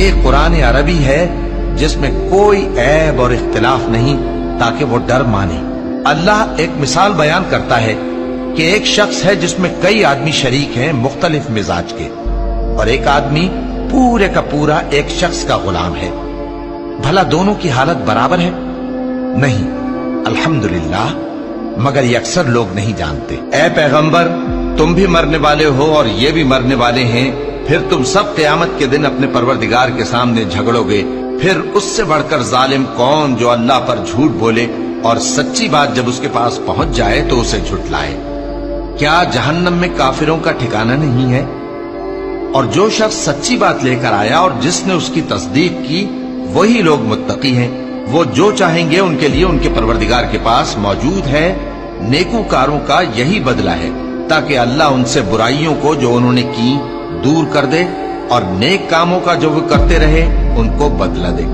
یہ قرآن عربی ہے جس میں کوئی عیب اور اختلاف نہیں، تاکہ وہ ڈر مانے۔ اللہ ایک مثال بیان کرتا ہے کہ ایک شخص ہے جس میں کئی آدمی شریک ہیں مختلف مزاج کے، اور ایک آدمی پورے کا پورا ایک شخص کا غلام ہے۔ بھلا دونوں کی حالت برابر ہے؟ نہیں، الحمدللہ، مگر یہ اکثر لوگ نہیں جانتے۔ اے پیغمبر، تم بھی مرنے والے ہو اور یہ بھی مرنے والے ہیں، پھر تم سب قیامت کے دن اپنے پروردگار کے سامنے جھگڑو گے۔ پھر اس سے بڑھ کر ظالم کون جو اللہ پر جھوٹ بولے اور سچی بات جب اس کے پاس پہنچ جائے تو اسے جھٹلائے۔ کیا جہنم میں کافروں کا ٹھکانہ نہیں ہے؟ اور جو شخص سچی بات لے کر آیا اور جس نے اس کی تصدیق کی، وہی لوگ متقی ہیں۔ وہ جو چاہیں گے ان کے لیے ان کے پروردگار کے پاس موجود ہے۔ نیکوکاروں کا یہی بدلہ ہے، تاکہ اللہ ان سے برائیوں کو جو انہوں نے کی دور کر دے، اور نیک کاموں کا جو وہ کرتے رہے ان کو بدلہ دے۔